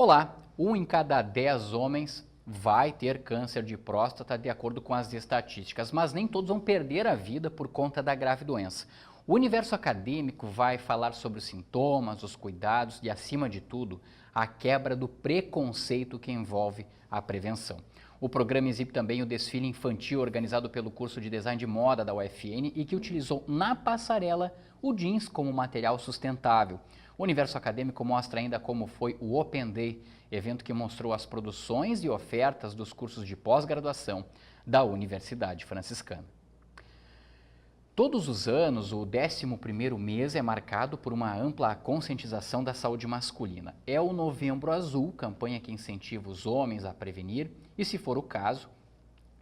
Olá, 1 em cada 10 homens vai ter câncer de próstata de acordo com as estatísticas, mas nem todos vão perder a vida por conta da grave doença. O universo acadêmico vai falar sobre os sintomas, os cuidados e, acima de tudo, a quebra do preconceito que envolve a prevenção. O programa exibe também o desfile infantil organizado pelo curso de design de moda da UFN e que utilizou na passarela o jeans como material sustentável. O universo acadêmico mostra ainda como foi o Open Day, evento que mostrou as produções e ofertas dos cursos de pós-graduação da Universidade Franciscana. Todos os anos, o 11º mês é marcado por uma ampla conscientização da saúde masculina. É o Novembro Azul, campanha que incentiva os homens a prevenir e, se for o caso,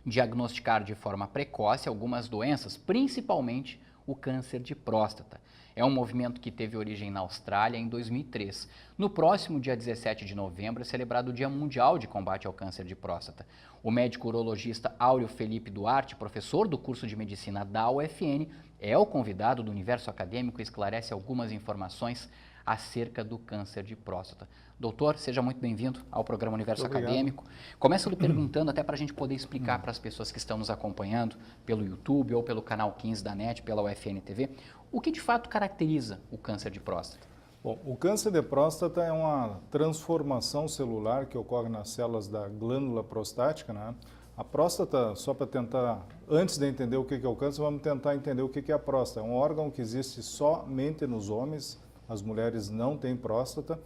diagnosticar de forma precoce algumas doenças, principalmente o câncer de próstata. É um movimento que teve origem na Austrália em 2003. No próximo dia 17 de novembro é celebrado o Dia Mundial de Combate ao Câncer de Próstata. O médico urologista Áureo Felipe Duarte, professor do curso de medicina da UFN, é o convidado do universo acadêmico e esclarece algumas informações acerca do câncer de próstata. Doutor, seja muito bem-vindo ao programa Universo Acadêmico. Começo lhe perguntando, até para a gente poder explicar para as pessoas que estão nos acompanhando pelo YouTube ou pelo canal 15 da NET, pela UFN TV, o que de fato caracteriza o câncer de próstata? Bom, o câncer de próstata é uma transformação celular que ocorre nas células da glândula prostática, né? A próstata, só para tentar, antes de entender o que é o câncer, vamos tentar entender o que é a próstata. É um órgão que existe somente nos homens, as mulheres não têm próstata.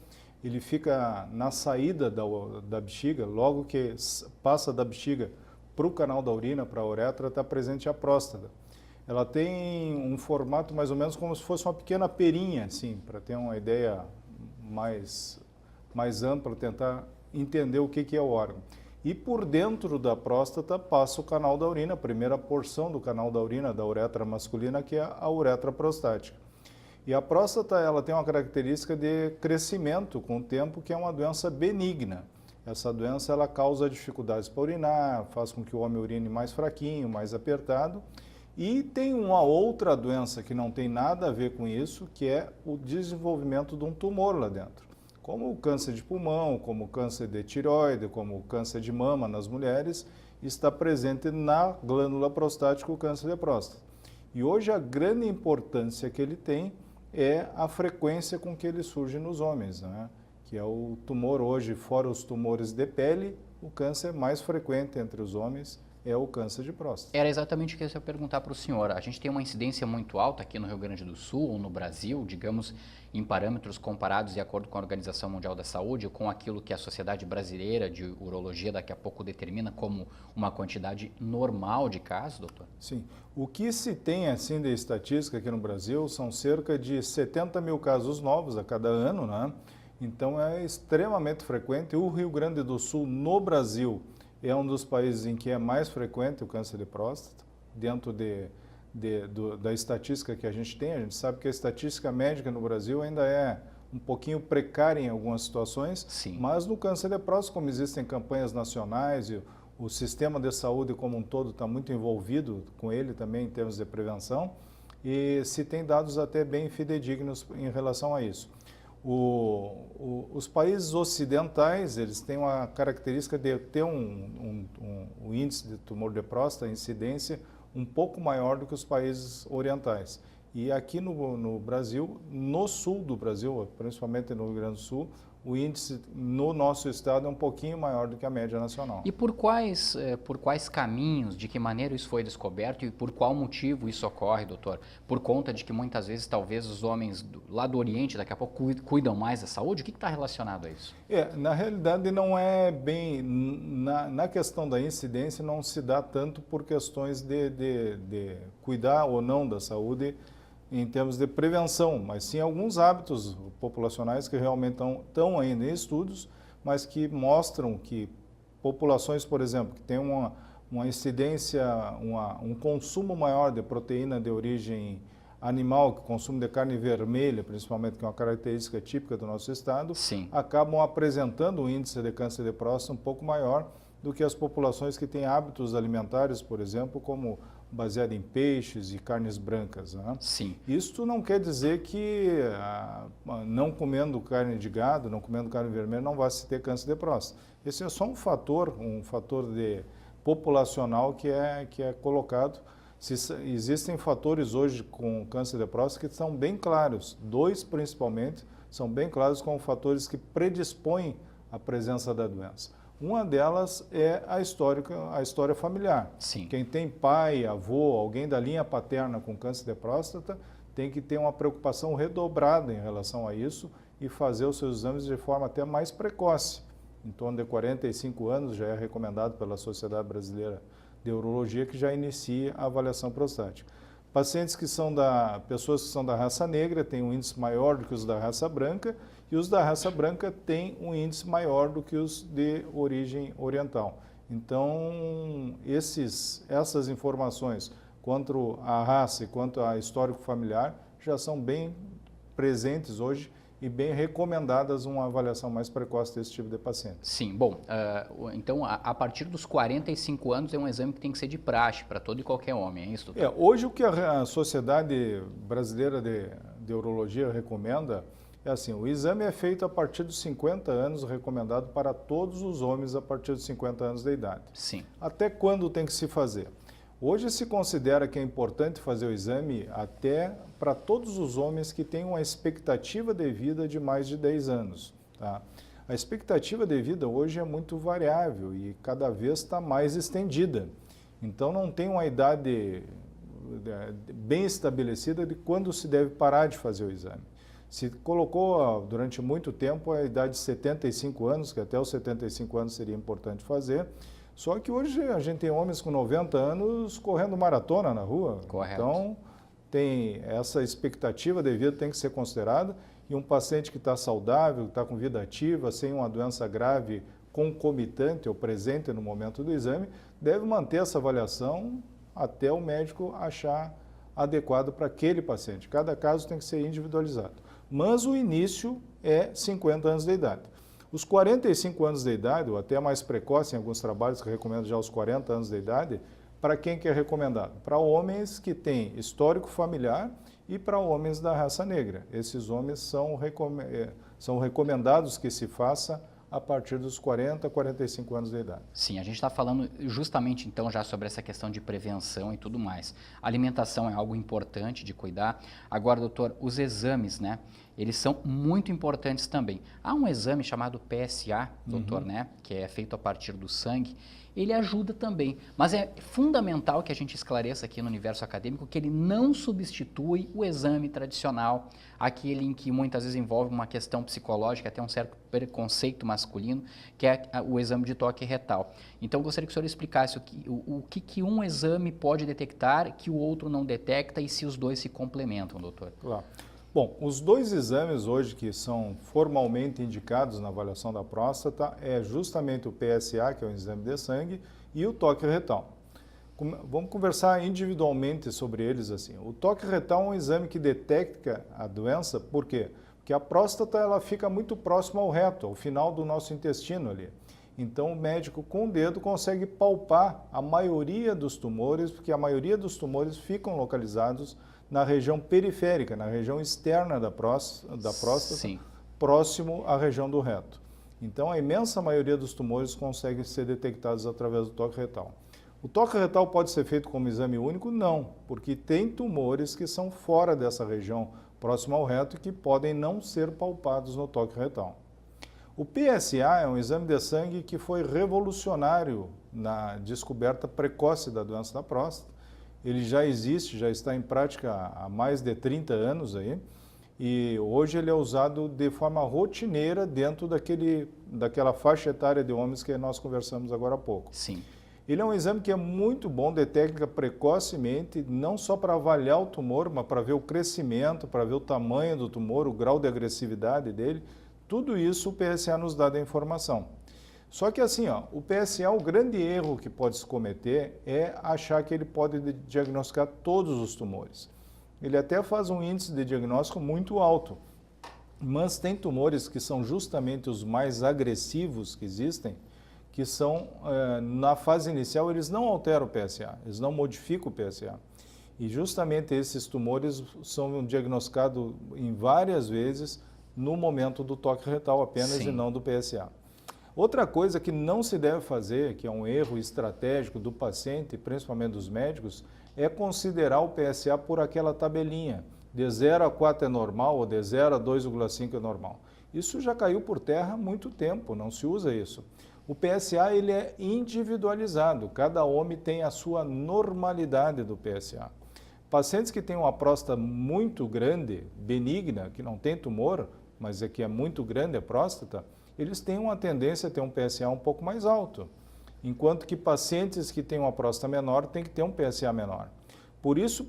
Ele fica na saída da bexiga, logo que passa da bexiga para o canal da urina, para a uretra, está presente a próstata. Ela tem um formato mais ou menos como se fosse uma pequena perinha, assim, para ter uma ideia mais ampla, tentar entender o que é o órgão. E por dentro da próstata passa o canal da urina, a primeira porção do canal da urina, da uretra masculina, que é a uretra prostática. E a próstata, ela tem uma característica de crescimento com o tempo, que é uma doença benigna. Essa doença, ela causa dificuldades para urinar, faz com que o homem urine mais fraquinho, mais apertado. E tem uma outra doença que não tem nada a ver com isso, que é o desenvolvimento de um tumor lá dentro. Como o câncer de pulmão, como o câncer de tireoide, como o câncer de mama nas mulheres, está presente na glândula prostática o câncer de próstata. E hoje a grande importância que ele tem é a frequência com que ele surge nos homens, né? Que é o tumor hoje, fora os tumores de pele, o câncer mais frequente entre os homens é o câncer de próstata. Era exatamente o que eu ia perguntar para o senhor. A gente tem uma incidência muito alta aqui no Rio Grande do Sul, ou no Brasil, digamos, em parâmetros comparados de acordo com a Organização Mundial da Saúde, ou com aquilo que a Sociedade Brasileira de Urologia daqui a pouco determina como uma quantidade normal de casos, doutor? Sim. O que se tem assim de estatística aqui no Brasil são cerca de 70 mil casos novos a cada ano, né? Então é extremamente frequente. O Rio Grande do Sul, no Brasil, é um dos países em que é mais frequente o câncer de próstata, dentro da estatística que a gente tem. A gente sabe que a estatística médica no Brasil ainda é um pouquinho precária em algumas situações. Sim. Mas no câncer de próstata, como existem campanhas nacionais e o sistema de saúde como um todo está muito envolvido com ele também em termos de prevenção, e se tem dados até bem fidedignos em relação a isso. Os países ocidentais, eles têm uma característica de ter um índice de tumor de próstata, incidência, um pouco maior do que os países orientais. E aqui no Brasil, no sul do Brasil, principalmente no Rio Grande do Sul, o índice no nosso estado é um pouquinho maior do que a média nacional. E por quais caminhos, de que maneira isso foi descoberto e por qual motivo isso ocorre, doutor? Por conta de que muitas vezes, talvez, os homens lá do Oriente, daqui a pouco, cuidam mais da saúde? O que está relacionado a isso? Na realidade, não é bem... Na questão da incidência, não se dá tanto por questões de cuidar ou não da saúde em termos de prevenção, mas sim alguns hábitos populacionais que realmente estão ainda em estudos, mas que mostram que populações, por exemplo, que têm uma incidência, um consumo maior de proteína de origem animal, que consumo de carne vermelha, principalmente, que é uma característica típica do nosso estado, sim, acabam apresentando um índice de câncer de próstata um pouco maior do que as populações que têm hábitos alimentares, por exemplo, como baseada em peixes e carnes brancas, né? Sim. Isso não quer dizer que não comendo carne de gado, não comendo carne vermelha, não vai se ter câncer de próstata. Esse é só um fator populacional que é colocado. Existem fatores hoje com câncer de próstata que são bem claros, dois principalmente, são bem claros como fatores que predispõem à presença da doença. Uma delas é a história familiar. Sim. Quem tem pai, avô, alguém da linha paterna com câncer de próstata, tem que ter uma preocupação redobrada em relação a isso e fazer os seus exames de forma até mais precoce. Em torno de 45 anos já é recomendado pela Sociedade Brasileira de Urologia que já inicie a avaliação prostática. Pacientes pessoas que são da raça negra têm um índice maior do que os da raça branca e os da raça branca têm um índice maior do que os de origem oriental. Então, essas informações quanto à raça e quanto a histórico familiar já são bem presentes hoje e bem recomendadas uma avaliação mais precoce desse tipo de paciente. Sim, bom, então a partir dos 45 anos é um exame que tem que ser de praxe para todo e qualquer homem, é isso, doutor? Hoje o que a Sociedade Brasileira de Urologia recomenda é assim, o exame é feito a partir dos 50 anos, recomendado para todos os homens a partir dos 50 anos de idade. Sim. Até quando tem que se fazer? Hoje se considera que é importante fazer o exame até para todos os homens que têm uma expectativa de vida de mais de 10 anos. Tá? A expectativa de vida hoje é muito variável e cada vez está mais estendida. Então não tem uma idade bem estabelecida de quando se deve parar de fazer o exame. Se colocou durante muito tempo a idade de 75 anos, que até os 75 anos seria importante fazer, só que hoje a gente tem homens com 90 anos correndo maratona na rua. Correto. Então, tem essa expectativa de vida tem que ser considerada e um paciente que está saudável, que está com vida ativa, sem uma doença grave concomitante ou presente no momento do exame, deve manter essa avaliação até o médico achar adequado para aquele paciente. Cada caso tem que ser individualizado. Mas o início é 50 anos de idade. Os 45 anos de idade, ou até mais precoce, em alguns trabalhos que recomendam já os 40 anos de idade, para quem que é recomendado? Para homens que têm histórico familiar e para homens da raça negra. Esses homens são recomendados que se faça a partir dos 40, 45 anos de idade. Sim, a gente está falando justamente então já sobre essa questão de prevenção e tudo mais. A alimentação é algo importante de cuidar. Agora, doutor, os exames, né? Eles são muito importantes também. Há um exame chamado PSA, doutor, né? Que é feito a partir do sangue. Ele ajuda também, mas é fundamental que a gente esclareça aqui no universo acadêmico que ele não substitui o exame tradicional, aquele em que muitas vezes envolve uma questão psicológica, até um certo preconceito masculino, que é o exame de toque retal. Então, eu gostaria que o senhor explicasse o que um exame pode detectar que o outro não detecta e se os dois se complementam, doutor. Claro. Bom, os dois exames hoje que são formalmente indicados na avaliação da próstata é justamente o PSA, que é o exame de sangue, e o toque retal. Vamos conversar individualmente sobre eles assim. O toque retal é um exame que detecta a doença, por quê? Porque a próstata ela fica muito próxima ao reto, ao final do nosso intestino ali. Então o médico com o dedo consegue palpar a maioria dos tumores, porque a maioria dos tumores ficam localizados na região periférica, na região externa da próstata, Sim. próximo à região do reto. Então, a imensa maioria dos tumores conseguem ser detectados através do toque retal. O toque retal pode ser feito como exame único? Não, porque tem tumores que são fora dessa região próxima ao reto e que podem não ser palpados no toque retal. O PSA é um exame de sangue que foi revolucionário na descoberta precoce da doença da próstata. Ele já existe, já está em prática há mais de 30 anos aí, e hoje ele é usado de forma rotineira dentro daquela faixa etária de homens que nós conversamos agora há pouco. Sim. Ele é um exame que é muito bom, detecta precocemente, não só para avaliar o tumor, mas para ver o crescimento, para ver o tamanho do tumor, o grau de agressividade dele. Tudo isso o PSA nos dá da informação. Só que assim, o PSA, o grande erro que pode se cometer é achar que ele pode diagnosticar todos os tumores. Ele até faz um índice de diagnóstico muito alto, mas tem tumores que são justamente os mais agressivos que existem, que são, na fase inicial, eles não alteram o PSA, eles não modificam o PSA. E justamente esses tumores são diagnosticados em várias vezes no momento do toque retal apenas Sim. e não do PSA. Outra coisa que não se deve fazer, que é um erro estratégico do paciente, principalmente dos médicos, é considerar o PSA por aquela tabelinha. De 0 a 4 é normal ou de 0 a 2,5 é normal. Isso já caiu por terra há muito tempo, não se usa isso. O PSA ele é individualizado, cada homem tem a sua normalidade do PSA. Pacientes que têm uma próstata muito grande, benigna, que não tem tumor, mas é que é muito grande a próstata, eles têm uma tendência a ter um PSA um pouco mais alto. Enquanto que pacientes que têm uma próstata menor têm que ter um PSA menor. Por isso,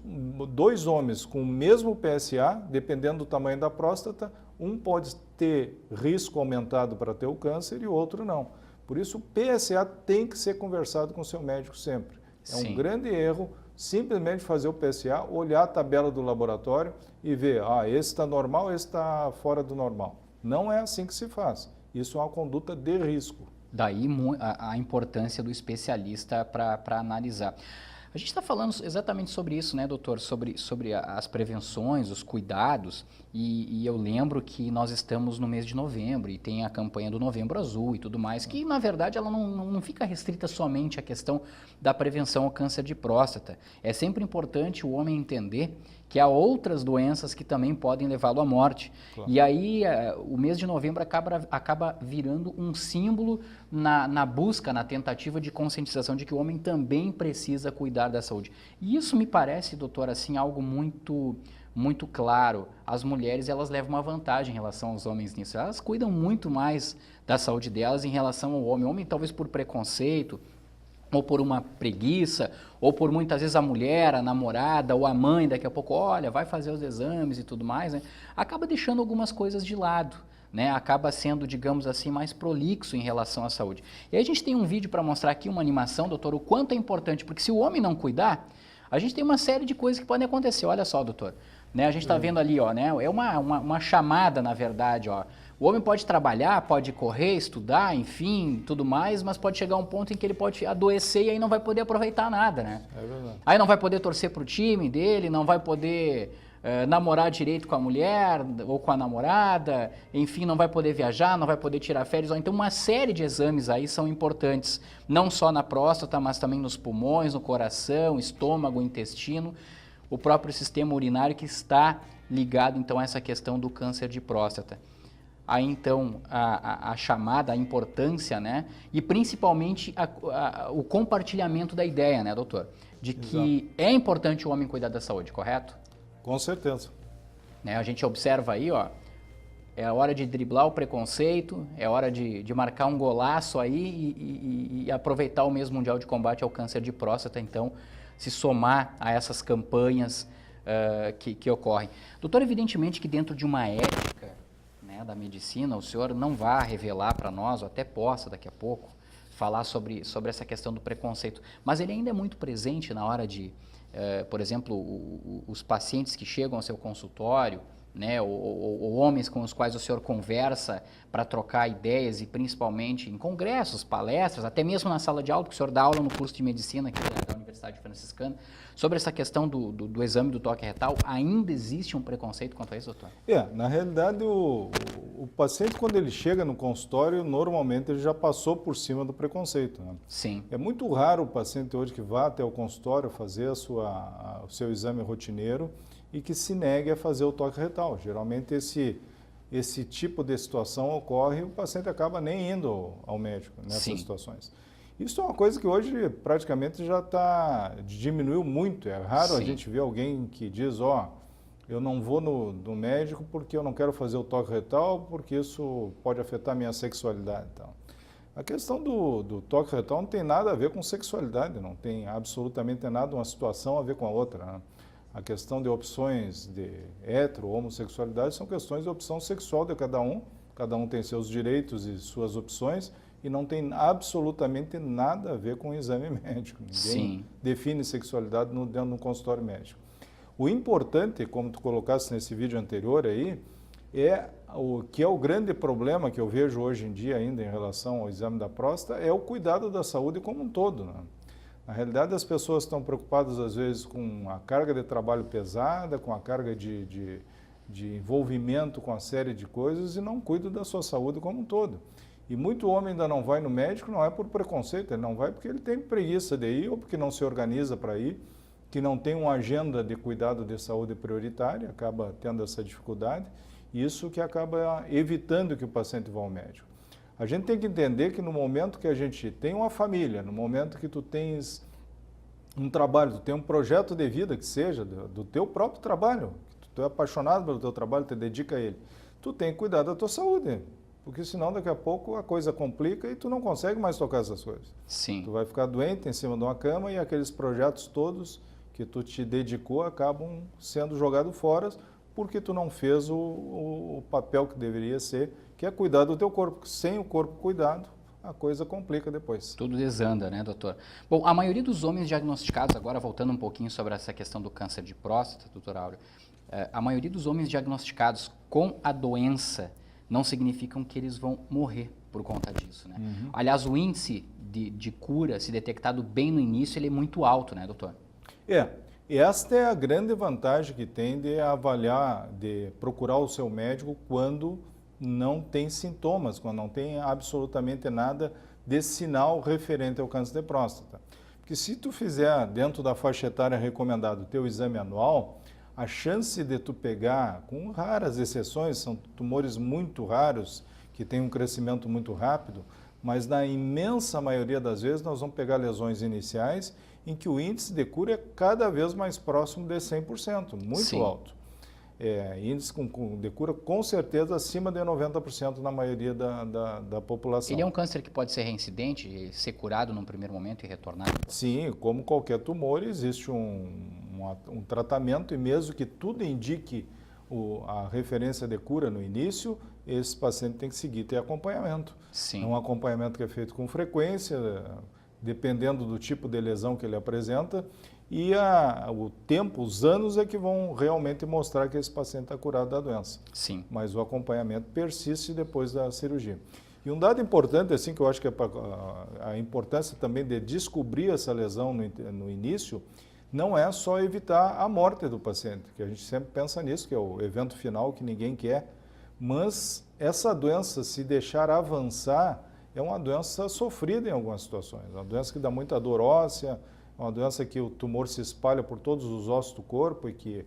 dois homens com o mesmo PSA, dependendo do tamanho da próstata, um pode ter risco aumentado para ter o câncer e o outro não. Por isso, o PSA tem que ser conversado com o seu médico sempre. É um grande erro simplesmente fazer o PSA, olhar a tabela do laboratório e ver, esse está normal, esse está fora do normal. Não é assim que se faz. Isso é uma conduta de risco. Daí a importância do especialista para analisar. A gente está falando exatamente sobre isso, né, doutor? Sobre as prevenções, os cuidados. E eu lembro que nós estamos no mês de novembro e tem a campanha do Novembro Azul e tudo mais, que na verdade ela não fica restrita somente à questão da prevenção ao câncer de próstata. É sempre importante o homem entender que há outras doenças que também podem levá-lo à morte. Claro. E aí o mês de novembro acaba virando um símbolo na busca, na tentativa de conscientização de que o homem também precisa cuidar da saúde. E isso me parece, doutor, assim, algo muito claro. As mulheres, elas levam uma vantagem em relação aos homens nisso. Elas cuidam muito mais da saúde delas em relação ao homem. O homem, talvez por preconceito, ou por uma preguiça, ou por muitas vezes a mulher, a namorada, ou a mãe, daqui a pouco, olha, vai fazer os exames e tudo mais, né? Acaba deixando algumas coisas de lado, né? Acaba sendo, digamos assim, mais prolixo em relação à saúde. E aí a gente tem um vídeo para mostrar aqui, uma animação, doutor, o quanto é importante, porque se o homem não cuidar, a gente tem uma série de coisas que podem acontecer. Olha só, doutor, né? A gente está vendo ali, ó, né? É uma chamada, na verdade, ó. O homem pode trabalhar, pode correr, estudar, enfim, tudo mais, mas pode chegar a um ponto em que ele pode adoecer e aí não vai poder aproveitar nada, né? É verdade. Aí não vai poder torcer para o time dele, não vai poder namorar direito com a mulher ou com a namorada, enfim, não vai poder viajar, não vai poder tirar férias. Então, uma série de exames aí são importantes, não só na próstata, mas também nos pulmões, no coração, estômago, intestino, o próprio sistema urinário que está ligado, então, a essa questão do câncer de próstata. Aí, então, a chamada, a importância, né? E principalmente o compartilhamento da ideia, né, doutor? De que é importante o homem cuidar da saúde, correto? Com certeza. Né? A gente observa aí, ó, é a hora de driblar o preconceito, é hora de marcar um golaço aí e aproveitar o mês mundial de combate ao câncer de próstata, então, se somar a essas campanhas que ocorrem. Doutor, evidentemente que dentro de uma ética, né, da medicina, o senhor não vai revelar para nós, ou até possa daqui a pouco, falar sobre essa questão do preconceito, mas ele ainda é muito presente na hora de, por exemplo, os pacientes que chegam ao seu consultório, né, ou homens com os quais o senhor conversa para trocar ideias e principalmente em congressos, palestras, até mesmo na sala de aula, porque o senhor dá aula no curso de medicina aqui da Universidade Franciscana, sobre essa questão do exame do toque retal, ainda existe um preconceito quanto a isso, doutor? Na realidade, o paciente, quando ele chega no consultório, normalmente ele já passou por cima do preconceito, né? Sim. É muito raro o paciente hoje que vá até o consultório fazer o seu exame rotineiro e que se negue a fazer o toque retal. Geralmente esse tipo de situação ocorre e o paciente acaba nem indo ao médico nessas situações. Isso é uma coisa que hoje praticamente diminuiu muito. É raro a gente ver alguém que diz, eu não vou no médico porque eu não quero fazer o toque retal, porque isso pode afetar a minha sexualidade. Então, a questão do toque retal não tem nada a ver com sexualidade, não tem absolutamente nada uma situação a ver com a outra, né? A questão de opções de hetero ou homossexualidade são questões de opção sexual de cada um tem seus direitos e suas opções e não tem absolutamente nada a ver com o exame médico. Ninguém define sexualidade dentro do consultório médico. O importante, como tu colocaste nesse vídeo anterior aí, O que é o grande problema que eu vejo hoje em dia ainda em relação ao exame da próstata é o cuidado da saúde como um todo, né? Na realidade, as pessoas estão preocupadas às vezes com a carga de trabalho pesada, com a carga de envolvimento com a série de coisas e não cuidam da sua saúde como um todo. E muito homem ainda não vai no médico, não é por preconceito, ele não vai porque ele tem preguiça de ir ou porque não se organiza para ir, que não tem uma agenda de cuidado de saúde prioritária, acaba tendo essa dificuldade, e isso que acaba evitando que o paciente vá ao médico. A gente tem que entender que no momento que a gente tem uma família, no momento que tu tens um trabalho, tu tem um projeto de vida que seja do teu próprio trabalho, que tu é apaixonado pelo teu trabalho, te dedica a ele, tu tem que cuidar da tua saúde, porque senão daqui a pouco a coisa complica e tu não consegue mais tocar essas coisas. Sim. Tu vai ficar doente em cima de uma cama e aqueles projetos todos que tu te dedicou acabam sendo jogados fora porque tu não fez o papel que deveria ser, que é cuidar do teu corpo. Sem o corpo cuidado, a coisa complica depois. Tudo desanda, né, doutor? Bom, a maioria dos homens diagnosticados, agora voltando um pouquinho sobre essa questão do câncer de próstata, doutor Áureo, a maioria dos homens diagnosticados com a doença não significam que eles vão morrer por conta disso, né? Uhum. Aliás, o índice de cura, se detectado bem no início, ele é muito alto, né, doutor? E esta é a grande vantagem que tem de avaliar, de procurar o seu médico quando não tem sintomas, quando não tem absolutamente nada de sinal referente ao câncer de próstata. Porque se tu fizer dentro da faixa etária recomendada o teu exame anual, a chance de tu pegar, com raras exceções, são tumores muito raros, que têm um crescimento muito rápido, mas na imensa maioria das vezes nós vamos pegar lesões iniciais em que o índice de cura é cada vez mais próximo de 100%, muito Sim. alto. Índice de cura com certeza acima de 90% na maioria da população. Ele é um câncer que pode ser reincidente, ser curado num primeiro momento e retornar? Sim, como qualquer tumor, existe um tratamento e mesmo que tudo indique a referência de cura no início, esse paciente tem que seguir, ter acompanhamento. Sim. É um acompanhamento que é feito com frequência, dependendo do tipo de lesão que ele apresenta, e o tempo, os anos é que vão realmente mostrar que esse paciente está curado da doença. Sim. Mas o acompanhamento persiste depois da cirurgia. E um dado importante, assim, que eu acho que é a importância também de descobrir essa lesão no início, não é só evitar a morte do paciente, que a gente sempre pensa nisso, que é o evento final que ninguém quer, mas essa doença, se deixar avançar, é uma doença sofrida em algumas situações, uma doença que dá muita dor óssea, uma doença que o tumor se espalha por todos os ossos do corpo e que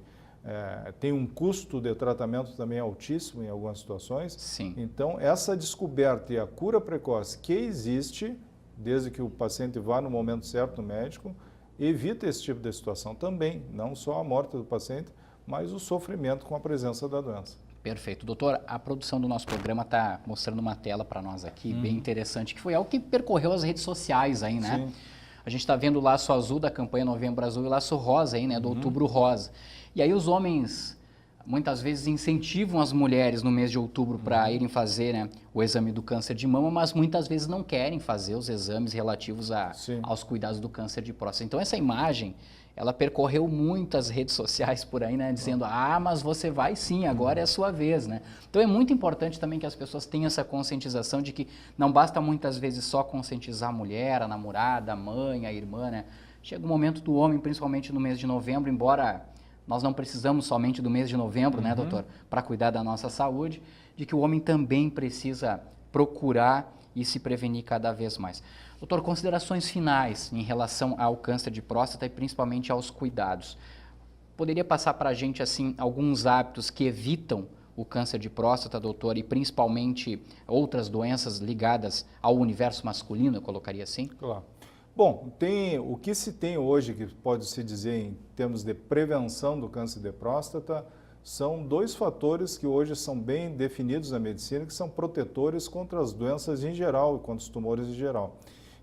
tem um custo de tratamento também altíssimo em algumas situações. Sim. Então, essa descoberta e a cura precoce que existe, desde que o paciente vá no momento certo no médico, evita esse tipo de situação também, não só a morte do paciente, mas o sofrimento com a presença da doença. Perfeito. Doutor, a produção do nosso programa está mostrando uma tela para nós aqui, bem interessante, que foi algo que percorreu as redes sociais aí, né? Sim. A gente está vendo o laço azul da campanha Novembro Azul e o laço rosa aí, né, do Outubro Rosa. E aí os homens, muitas vezes, incentivam as mulheres no mês de outubro para irem fazer, né, o exame do câncer de mama, mas muitas vezes não querem fazer os exames relativos aos cuidados do câncer de próstata. Então essa imagem, ela percorreu muitas redes sociais por aí, né, dizendo, mas você vai sim, agora é a sua vez, né? Então é muito importante também que as pessoas tenham essa conscientização de que não basta muitas vezes só conscientizar a mulher, a namorada, a mãe, a irmã, né? Chega o momento do homem, principalmente no mês de novembro, embora nós não precisamos somente do mês de novembro, né, doutor, para cuidar da nossa saúde, de que o homem também precisa procurar e se prevenir cada vez mais. Doutor, considerações finais em relação ao câncer de próstata e principalmente aos cuidados. Poderia passar para a gente, assim, alguns hábitos que evitam o câncer de próstata, doutor, e principalmente outras doenças ligadas ao universo masculino, eu colocaria assim? Claro. Bom, o que se tem hoje, que pode se dizer em termos de prevenção do câncer de próstata, são dois fatores que hoje são bem definidos na medicina, que são protetores contra as doenças em geral e contra os tumores em geral.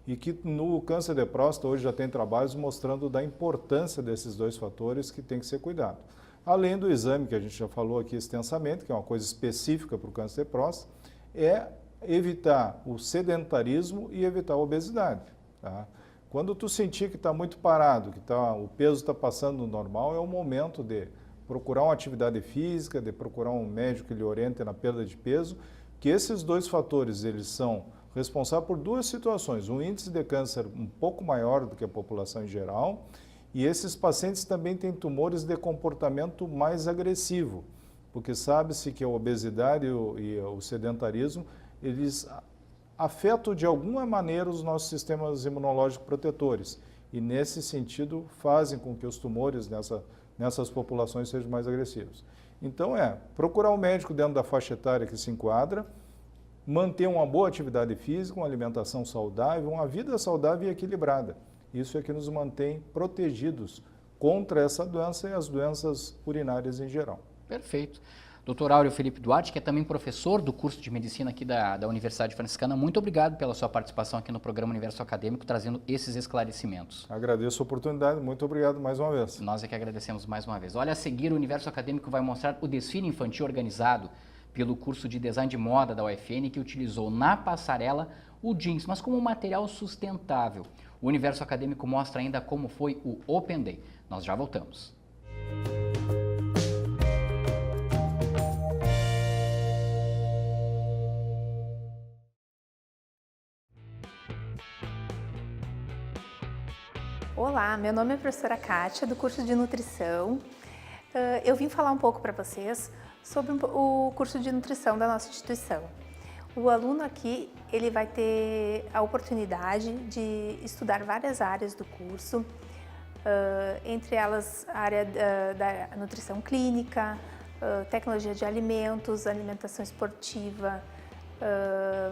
E que no câncer de próstata hoje já tem trabalhos mostrando da importância desses dois fatores que tem que ser cuidado. Além do exame que a gente já falou aqui extensamente, que é uma coisa específica para o câncer de próstata, é evitar o sedentarismo e evitar a obesidade. Tá? Quando tu sentir que está muito parado, que o peso está passando no normal, é o momento de procurar uma atividade física, de procurar um médico que lhe oriente na perda de peso, que esses dois fatores eles são responsáveis por duas situações, um índice de câncer um pouco maior do que a população em geral, e esses pacientes também têm tumores de comportamento mais agressivo, porque sabe-se que a obesidade e o sedentarismo, eles afetam de alguma maneira os nossos sistemas imunológicos protetores, e nesse sentido fazem com que os tumores nessas populações sejam mais agressivos. Então procurar um médico dentro da faixa etária que se enquadra, manter uma boa atividade física, uma alimentação saudável, uma vida saudável e equilibrada. Isso é que nos mantém protegidos contra essa doença e as doenças urinárias em geral. Perfeito. Dr. Áureo Felipe Duarte, que é também professor do curso de Medicina aqui da Universidade Franciscana, muito obrigado pela sua participação aqui no programa Universo Acadêmico, trazendo esses esclarecimentos. Agradeço a oportunidade, muito obrigado mais uma vez. Nós é que agradecemos mais uma vez. Olha, a seguir o Universo Acadêmico vai mostrar o desfile infantil organizado pelo curso de Design de Moda da UFN, que utilizou na passarela o jeans, mas como material sustentável. O Universo Acadêmico mostra ainda como foi o Open Day. Nós já voltamos. Olá, meu nome é a professora Kátia, do curso de Nutrição. Eu vim falar um pouco para vocês sobre o curso de Nutrição da nossa instituição. O aluno aqui, ele vai ter a oportunidade de estudar várias áreas do curso, entre elas a área da nutrição clínica, tecnologia de alimentos, alimentação esportiva,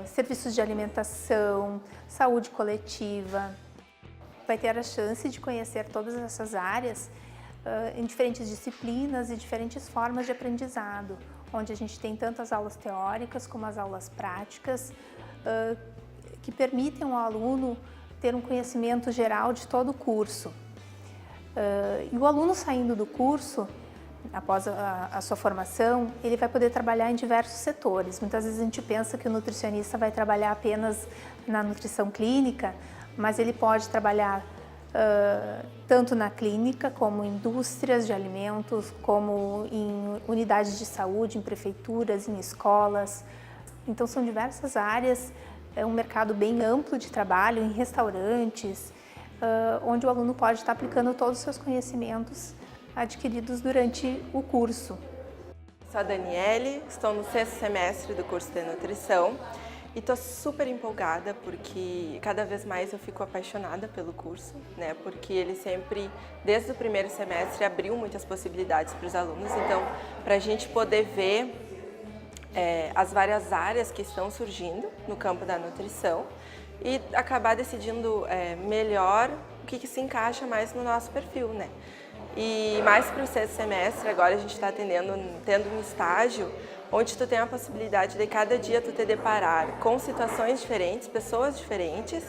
serviços de alimentação, saúde coletiva. Vai ter a chance de conhecer todas essas áreas em diferentes disciplinas e diferentes formas de aprendizado, onde a gente tem tanto as aulas teóricas como as aulas práticas, que permitem ao aluno ter um conhecimento geral de todo o curso. E o aluno saindo do curso, após a sua formação, ele vai poder trabalhar em diversos setores. Muitas vezes a gente pensa que o nutricionista vai trabalhar apenas na nutrição clínica, mas ele pode trabalhar tanto na clínica, como em indústrias de alimentos, como em unidades de saúde, em prefeituras, em escolas. Então são diversas áreas, é um mercado bem amplo de trabalho, em restaurantes, onde o aluno pode estar aplicando todos os seus conhecimentos adquiridos durante o curso. Sou a Daniele, estou no 6º semestre do curso de Nutrição. E estou super empolgada porque cada vez mais eu fico apaixonada pelo curso, né? Porque ele sempre, desde o primeiro semestre, abriu muitas possibilidades para os alunos. Então, para a gente poder ver as várias áreas que estão surgindo no campo da nutrição e acabar decidindo melhor o que se encaixa mais no nosso perfil, né? E mais para o 6º semestre, agora a gente está tendo um estágio onde tu tem a possibilidade de cada dia tu te deparar com situações diferentes, pessoas diferentes,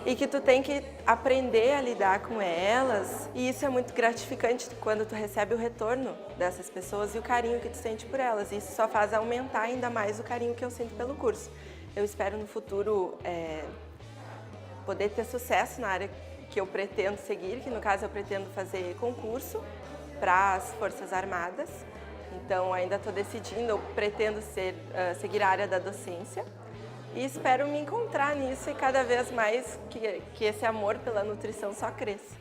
e que tu tem que aprender a lidar com elas. E isso é muito gratificante quando tu recebe o retorno dessas pessoas e o carinho que tu sente por elas. Isso só faz aumentar ainda mais o carinho que eu sinto pelo curso. Eu espero no futuro poder ter sucesso na área que eu pretendo seguir, que no caso eu pretendo fazer concurso para as Forças Armadas. Então ainda estou decidindo, eu pretendo seguir a área da docência e espero me encontrar nisso e cada vez mais que esse amor pela nutrição só cresça.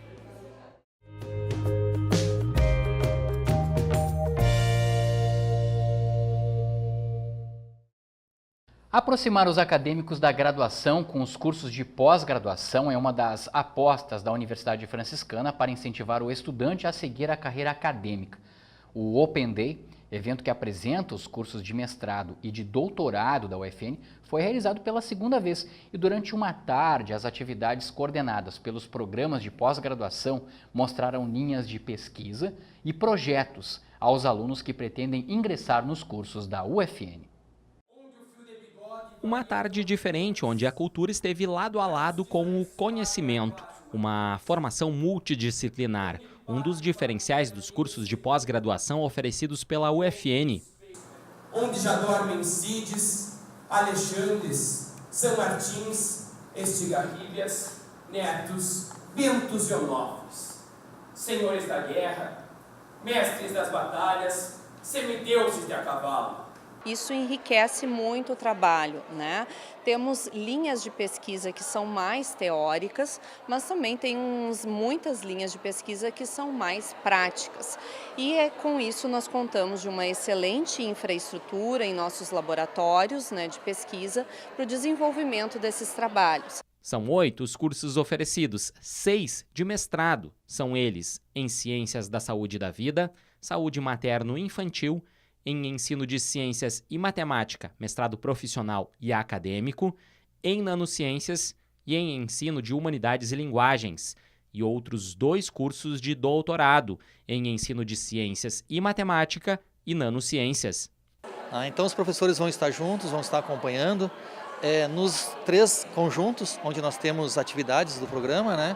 Aproximar os acadêmicos da graduação com os cursos de pós-graduação é uma das apostas da Universidade Franciscana para incentivar o estudante a seguir a carreira acadêmica. O Open Day, evento que apresenta os cursos de mestrado e de doutorado da UFN, foi realizado pela segunda vez e durante uma tarde as atividades coordenadas pelos programas de pós-graduação mostraram linhas de pesquisa e projetos aos alunos que pretendem ingressar nos cursos da UFN. Uma tarde diferente, onde a cultura esteve lado a lado com o conhecimento, uma formação multidisciplinar, um dos diferenciais dos cursos de pós-graduação oferecidos pela UFN. Onde já dormem Cides, Alexandres, São Martins, Estigarribias, Netos, Bentos e Onofres, senhores da guerra, mestres das batalhas, semideuses de a cavalo. Isso enriquece muito o trabalho, né? Temos linhas de pesquisa que são mais teóricas, mas também tem muitas linhas de pesquisa que são mais práticas. E com isso nós contamos de uma excelente infraestrutura em nossos laboratórios, né, de pesquisa para o desenvolvimento desses trabalhos. São 8 os cursos oferecidos, 6 de mestrado. São eles em Ciências da Saúde e da Vida, Saúde Materno-Infantil, em Ensino de Ciências e Matemática, mestrado profissional e acadêmico, em Nanociências e em Ensino de Humanidades e Linguagens, e outros 2 cursos de doutorado em Ensino de Ciências e Matemática e Nanociências. Então os professores vão estar juntos, vão estar acompanhando nos 3 conjuntos onde nós temos atividades do programa, né?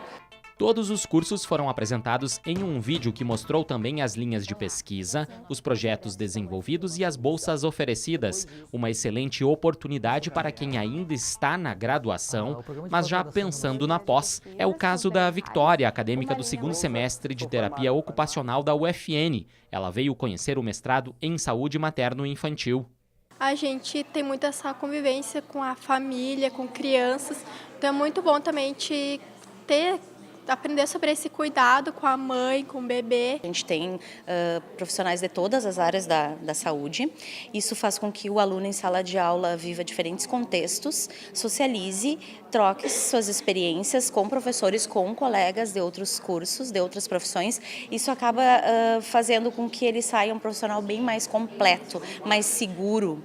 Todos os cursos foram apresentados em um vídeo que mostrou também as linhas de pesquisa, os projetos desenvolvidos e as bolsas oferecidas. Uma excelente oportunidade para quem ainda está na graduação, mas já pensando na pós. É o caso da Victoria, acadêmica do 2º semestre de terapia ocupacional da UFN. Ela veio conhecer o mestrado em saúde materno-infantil. A gente tem muito essa convivência com a família, com crianças, então é muito bom também aprender sobre esse cuidado com a mãe, com o bebê. A gente tem profissionais de todas as áreas da saúde. Isso faz com que o aluno em sala de aula viva diferentes contextos, socialize, troque suas experiências com professores, com colegas de outros cursos, de outras profissões. Isso acaba fazendo com que ele saia um profissional bem mais completo, mais seguro.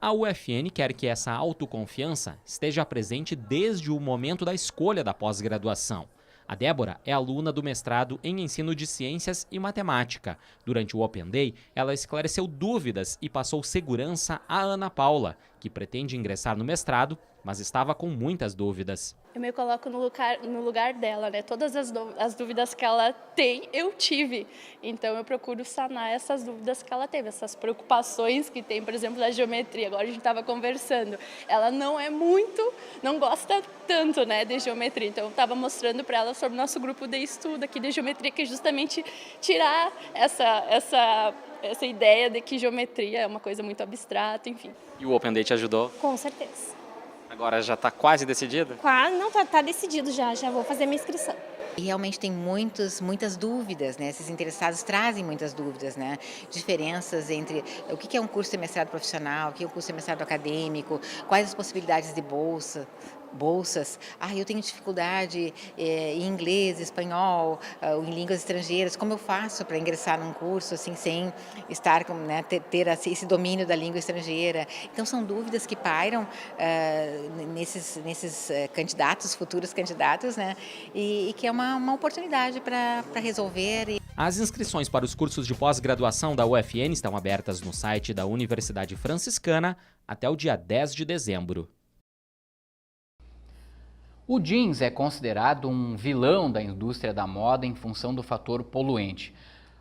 A UFN quer que essa autoconfiança esteja presente desde o momento da escolha da pós-graduação. A Débora é aluna do mestrado em Ensino de Ciências e Matemática. Durante o Open Day, ela esclareceu dúvidas e passou segurança à Ana Paula, que pretende ingressar no mestrado, mas estava com muitas dúvidas. Eu me coloco no lugar dela, né? Todas as dúvidas que ela tem, eu tive. Então eu procuro sanar essas dúvidas que ela teve, essas preocupações que tem, por exemplo, da geometria. Agora a gente estava conversando. Ela não gosta tanto, né, de geometria. Então eu estava mostrando para ela sobre o nosso grupo de estudo aqui de geometria, que é justamente tirar essa ideia de que geometria é uma coisa muito abstrata, enfim. E o Open Day te ajudou? Com certeza. Agora já está quase decidido? Quase, não, tá decidido já vou fazer minha inscrição. E realmente tem muitas dúvidas, né? Esses interessados trazem muitas dúvidas, né? Diferenças entre o que é um curso de mestrado profissional, o que é um curso de mestrado acadêmico, quais as possibilidades de bolsas. Eu tenho dificuldade em inglês, espanhol, em línguas estrangeiras. Como eu faço para ingressar num curso assim, sem estar, né, ter esse domínio da língua estrangeira? Então são dúvidas que pairam nesses candidatos, futuros candidatos, né? E que é uma oportunidade para resolver. As inscrições para os cursos de pós-graduação da UFN estão abertas no site da Universidade Franciscana até o dia 10 de dezembro. O jeans é considerado um vilão da indústria da moda em função do fator poluente.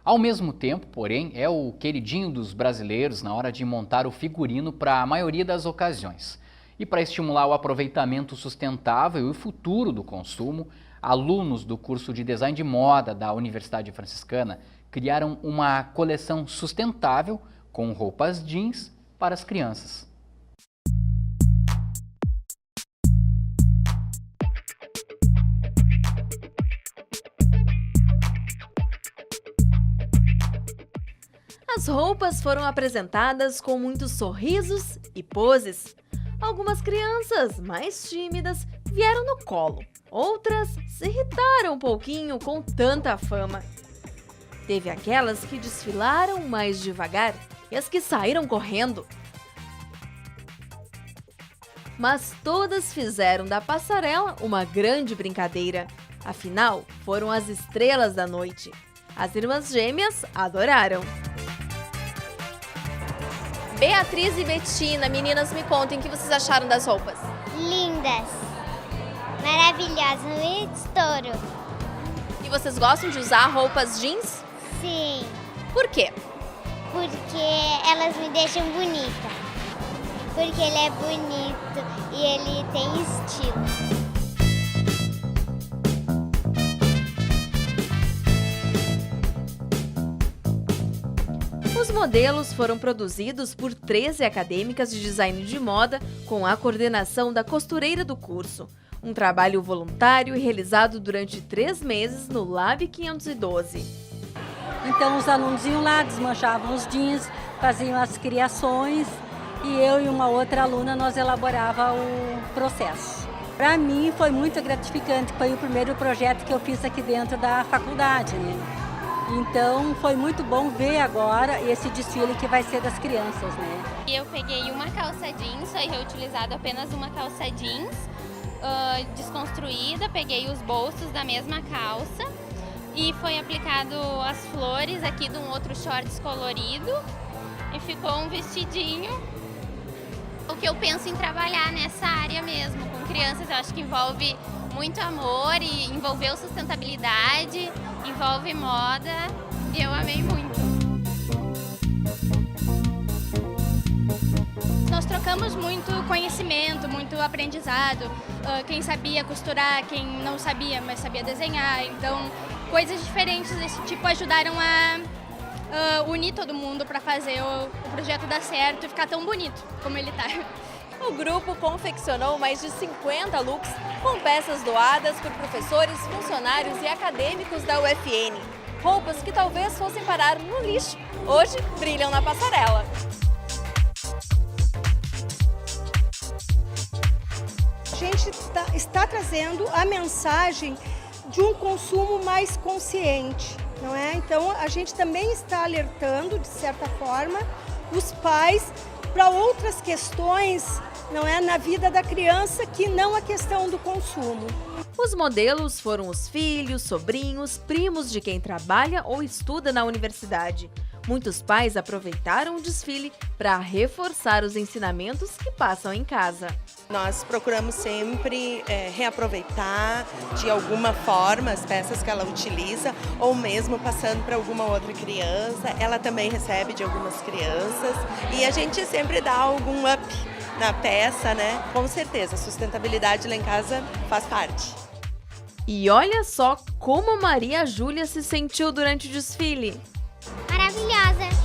Ao mesmo tempo, porém, é o queridinho dos brasileiros na hora de montar o figurino para a maioria das ocasiões. E para estimular o aproveitamento sustentável e o futuro do consumo, alunos do curso de Design de Moda da Universidade Franciscana criaram uma coleção sustentável com roupas jeans para as crianças. As roupas foram apresentadas com muitos sorrisos e poses. Algumas crianças mais tímidas vieram no colo, outras se irritaram um pouquinho com tanta fama. Teve aquelas que desfilaram mais devagar e as que saíram correndo. Mas todas fizeram da passarela uma grande brincadeira. Afinal, foram as estrelas da noite. As irmãs gêmeas adoraram. Beatriz e Betina, meninas, me contem o que vocês acharam das roupas. Lindas, maravilhosas, um estouro. E vocês gostam de usar roupas jeans? Sim. Por quê? Porque elas me deixam bonita. Porque ele é bonito e ele tem estilo. modelos foram produzidos por 13 acadêmicas de design de moda com a coordenação da costureira do curso. Um trabalho voluntário e realizado durante 3 meses no Lab 512. Então os alunos iam lá, desmanchavam os jeans, faziam as criações e eu e uma outra aluna nós elaborava o processo. Para mim foi muito gratificante, foi o primeiro projeto que eu fiz aqui dentro da faculdade, né? Então foi muito bom ver agora esse desfile que vai ser das crianças, né? Eu peguei uma calça jeans, foi reutilizado apenas uma calça jeans, desconstruída, peguei os bolsos da mesma calça e foi aplicado as flores aqui de um outro shorts colorido e ficou um vestidinho. O que eu penso em trabalhar nessa área mesmo, com crianças, eu acho que envolve muito amor e envolveu sustentabilidade, envolve moda e eu amei muito. Nós trocamos muito conhecimento, muito aprendizado, quem sabia costurar, quem não sabia, mas sabia desenhar, então coisas diferentes desse tipo ajudaram a unir todo mundo para fazer o projeto dar certo e ficar tão bonito como ele está. O grupo confeccionou mais de 50 looks com peças doadas por professores, funcionários e acadêmicos da UFN. Roupas que talvez fossem parar no lixo, hoje brilham na passarela. A gente está trazendo a mensagem de um consumo mais consciente, não é? Então a gente também está alertando, de certa forma, os pais para outras questões, não é, na vida da criança, que não a questão do consumo. Os modelos foram os filhos, sobrinhos, primos de quem trabalha ou estuda na universidade. Muitos pais aproveitaram o desfile para reforçar os ensinamentos que passam em casa. Nós procuramos sempre reaproveitar de alguma forma as peças que ela utiliza, ou mesmo passando para alguma outra criança. Ela também recebe de algumas crianças e a gente sempre dá algum up na peça, né? Com certeza, a sustentabilidade lá em casa faz parte. E olha só como a Maria Júlia se sentiu durante o desfile. Maravilhosa!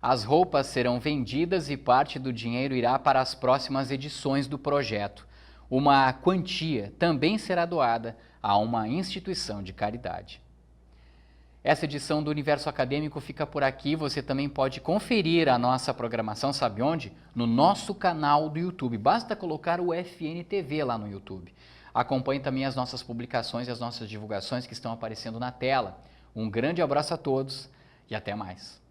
As roupas serão vendidas e parte do dinheiro irá para as próximas edições do projeto. Uma quantia também será doada a uma instituição de caridade. Essa edição do Universo Acadêmico fica por aqui. Você também pode conferir a nossa programação, sabe onde? No nosso canal do YouTube. Basta colocar o UFN TV lá no YouTube. Acompanhe também as nossas publicações e as nossas divulgações que estão aparecendo na tela. Um grande abraço a todos e até mais.